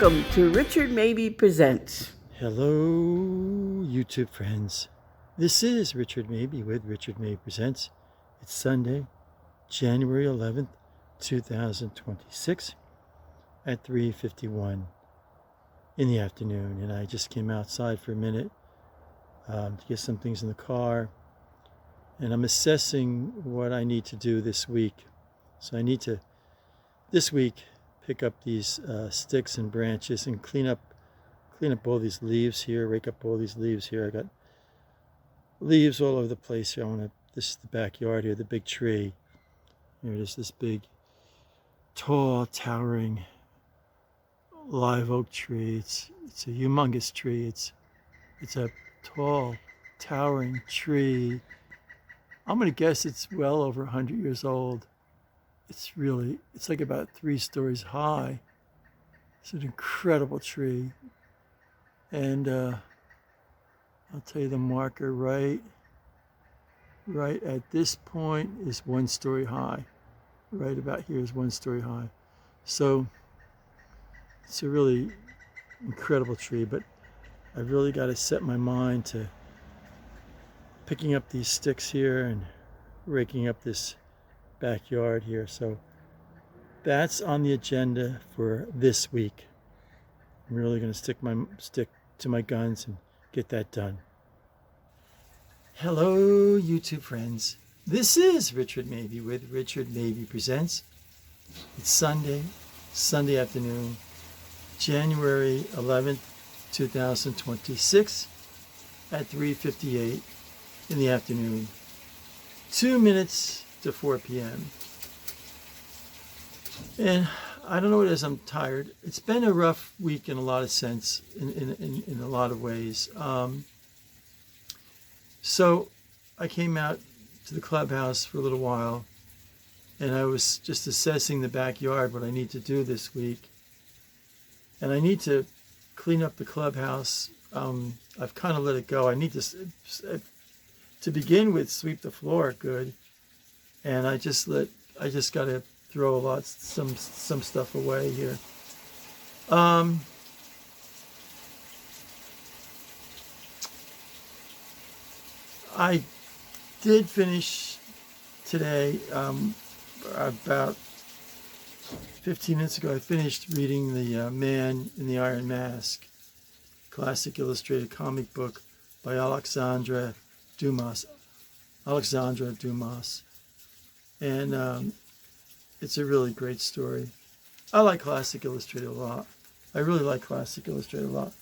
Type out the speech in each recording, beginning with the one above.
Welcome to Richard Mabey Presents. Hello, YouTube friends. This is Richard Mabey with Richard Mabey Presents. It's Sunday, January 11th, 2026 at 3:51 in the afternoon. And I just came outside for a minute to get some things in the car. And I'm assessing what I need to do this week. So I need to, this week, pick up these sticks and branches and clean up all these leaves here, rake up all these leaves here. I got leaves all over the place here. This is the backyard here, the big tree. Here it is, this big, tall, towering live oak tree. It's a humongous tree. It's a tall, towering tree. I'm gonna guess it's well over 100 years old. It's like about 3 stories high. It's an incredible tree. And I'll tell you the marker right at this point is 1 story high. Right about here is 1 story high. So it's a really incredible tree, but I've really got to set my mind to picking up these sticks here and raking up this backyard here. So that's on the agenda for this week. I'm really going to stick to my guns and get that done. Hello, YouTube friends. This is Richard Mabey with Richard Mabey Presents. It's Sunday afternoon, January 11th, 2026 at 3:58 in the afternoon. 2 minutes to 4 p.m. And I don't know what it is, I'm tired. It's been a rough week in a lot of sense, in a lot of ways. So I came out to the clubhouse for a little while, and I was just assessing the backyard, what I need to do this week. And I need to clean up the clubhouse. I've kind of let it go. I need to begin with, sweep the floor good. And I just got to throw some stuff away here. I did finish today, about 15 minutes ago, I finished reading The Man in the Iron Mask, classic illustrated comic book by Alexandra Dumas. And it's a really great story. I like classic illustrated a lot. I really like classic illustrated a lot.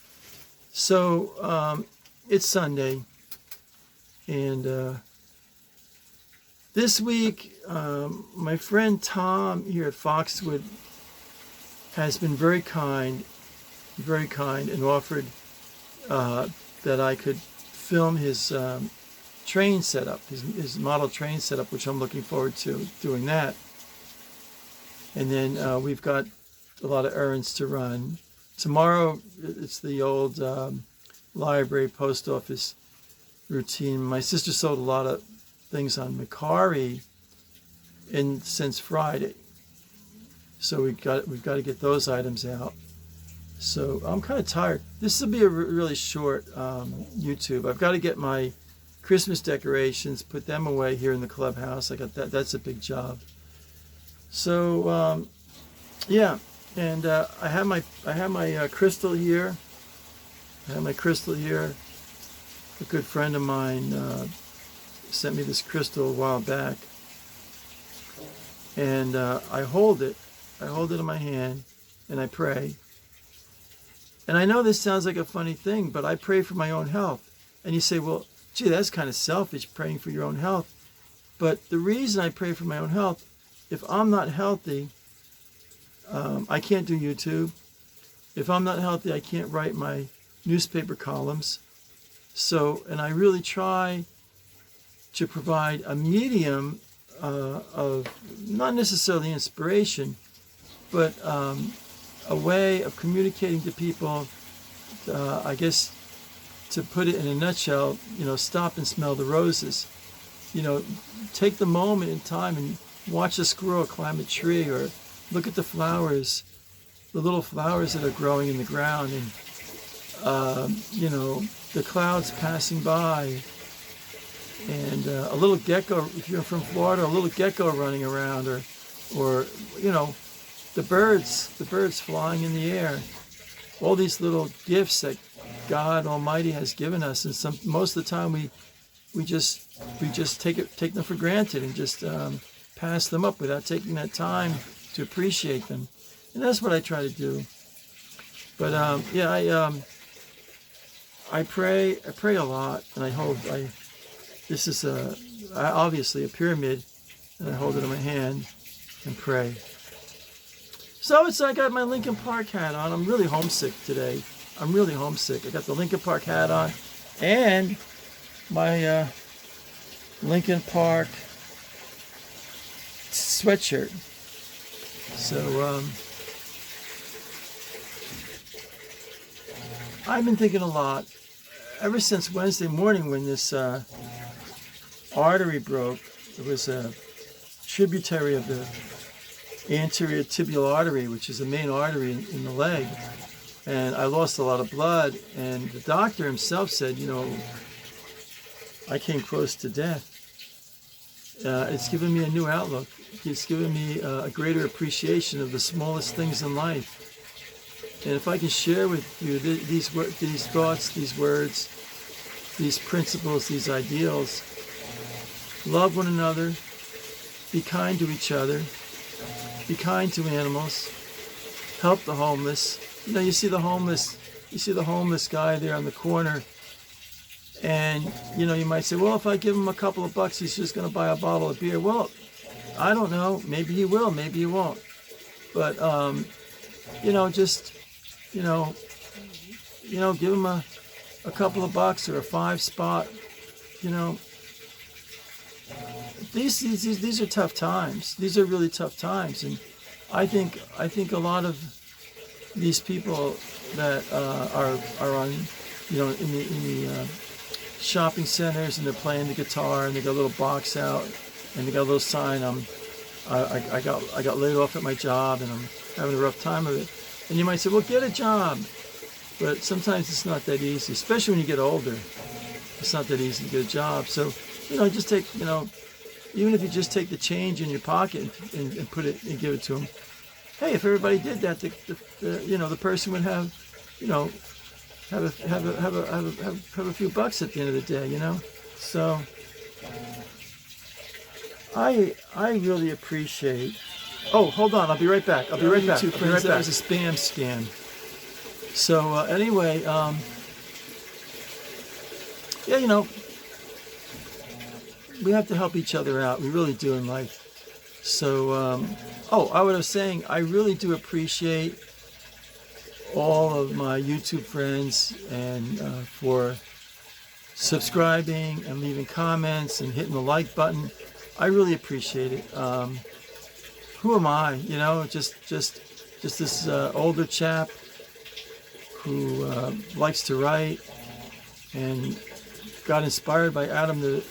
So it's Sunday, and this week my friend Tom here at Foxwood has been very kind, and offered that I could film his train setup, his model train setup, which I'm looking forward to doing that. And then we've got a lot of errands to run. Tomorrow, it's the old library post office routine. My sister sold a lot of things on Macari since Friday, so we've got to get those items out. So I'm kind of tired. This will be a really short YouTube. I've got to get my Christmas decorations, put them away here in the clubhouse. I got that. That's a big job. So yeah, and I have my crystal here. I have my crystal here. A good friend of mine sent me this crystal a while back, and I hold it. I hold it in my hand, and I pray. And I know this sounds like a funny thing, but I pray for my own health. And you say, well, gee, that's kind of selfish, praying for your own health. But the reason I pray for my own health, if I'm not healthy, I can't do YouTube. If I'm not healthy, I can't write my newspaper columns. So, and I really try to provide a medium of not necessarily inspiration, but a way of communicating to people, I guess, to put it in a nutshell, stop and smell the roses. Take the moment in time and watch a squirrel climb a tree, or look at the flowers, the little flowers that are growing in the ground, and the clouds passing by, and a little gecko, if you're from Florida, a little gecko running around, or the birds flying in the air. All these little gifts that God Almighty has given us, and most of the time we just take them for granted and just pass them up without taking that time to appreciate them, and that's what I try to do. But I pray a lot, and this is obviously a pyramid, and I hold it in my hand and pray. So I got my Lincoln Park hat on. I'm really homesick today. I'm really homesick. I got the Lincoln Park hat on and my Lincoln Park sweatshirt. So I've been thinking a lot ever since Wednesday morning when this artery broke. It was a tributary of the anterior tibial artery, which is the main artery in the leg, and I lost a lot of blood, and the doctor himself said, I came close to death. It's given me a new outlook. It's given me a greater appreciation of the smallest things in life. And if I can share with you these thoughts, these words, these principles, these ideals, love one another, be kind to each other, be kind to animals, help the homeless. You see the homeless guy there on the corner, and you might say, well, if I give him a couple of bucks, he's just going to buy a bottle of beer. Well, I don't know. Maybe he will. Maybe he won't. But give him a couple of bucks or a 5-spot. These are tough times. These are really tough times, and I think a lot of these people that are on, in the shopping centers, and they're playing the guitar, and they got a little box out, and they got a little sign. I got laid off at my job, and I'm having a rough time of it. And you might say, well, get a job, but sometimes it's not that easy, especially when you get older. It's not that easy to get a job. So just take even if you just take the change in your pocket and put it and give it to them. Hey, if everybody did that, the person would have a few bucks at the end of the day, So I really appreciate. Oh, hold on, I'll be right back. That was a spam scam. So anyway, we have to help each other out. We really do in life. So, I was saying, I really do appreciate all of my YouTube friends and for subscribing and leaving comments and hitting the like button. I really appreciate it. Who am I? Just this older chap who likes to write and got inspired by Adam the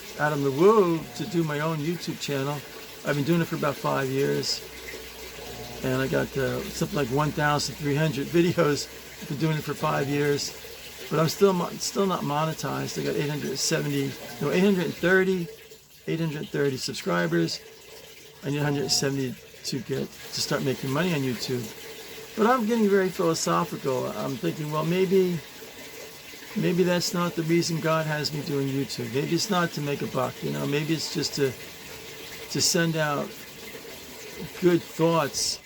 Woo to do my own YouTube channel. I've been doing it for about 5 years, and I got something like 1,300 videos. I've been doing it for 5 years, but I'm still not monetized. I got 830 subscribers. I need 170 to start making money on YouTube. But I'm getting very philosophical. I'm thinking, well, maybe that's not the reason God has me doing YouTube. Maybe it's not to make a buck, maybe it's just to send out good thoughts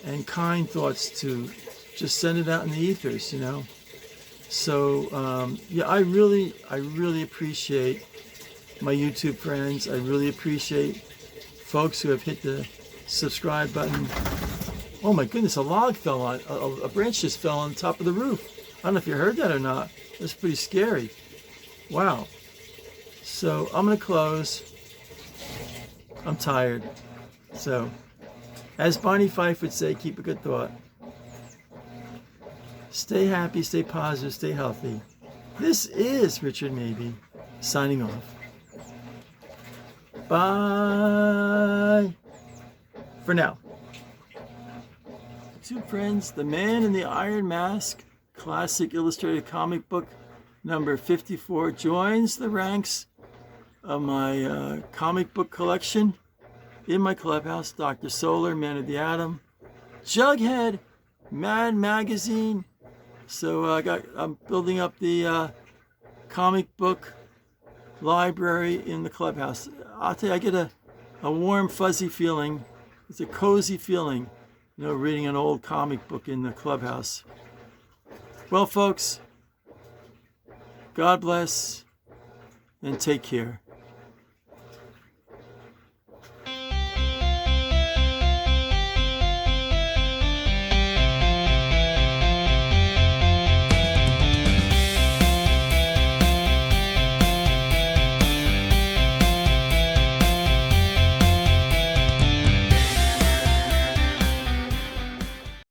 and kind thoughts, to just send it out in the ethers, So I really appreciate my YouTube friends. I really appreciate folks who have hit the subscribe button. Oh my goodness, a log fell on, a branch just fell on top of the roof. I don't know if you heard that or not. That's pretty scary. Wow. So I'm going to close. I'm tired. So, as Barney Fife would say, keep a good thought. Stay happy, stay positive, stay healthy. This is Richard Mabey, signing off. Bye. For now. YouTube friends, The Man in the Iron Mask, classic illustrated comic book number 54, joins the ranks of my comic book collection in my clubhouse. Dr. Solar, Man of the Atom, Jughead, Mad Magazine. So I'm building up the comic book library in the clubhouse. I'll tell you, I get a warm, fuzzy feeling. It's a cozy feeling, reading an old comic book in the clubhouse. Well, folks, God bless and take care.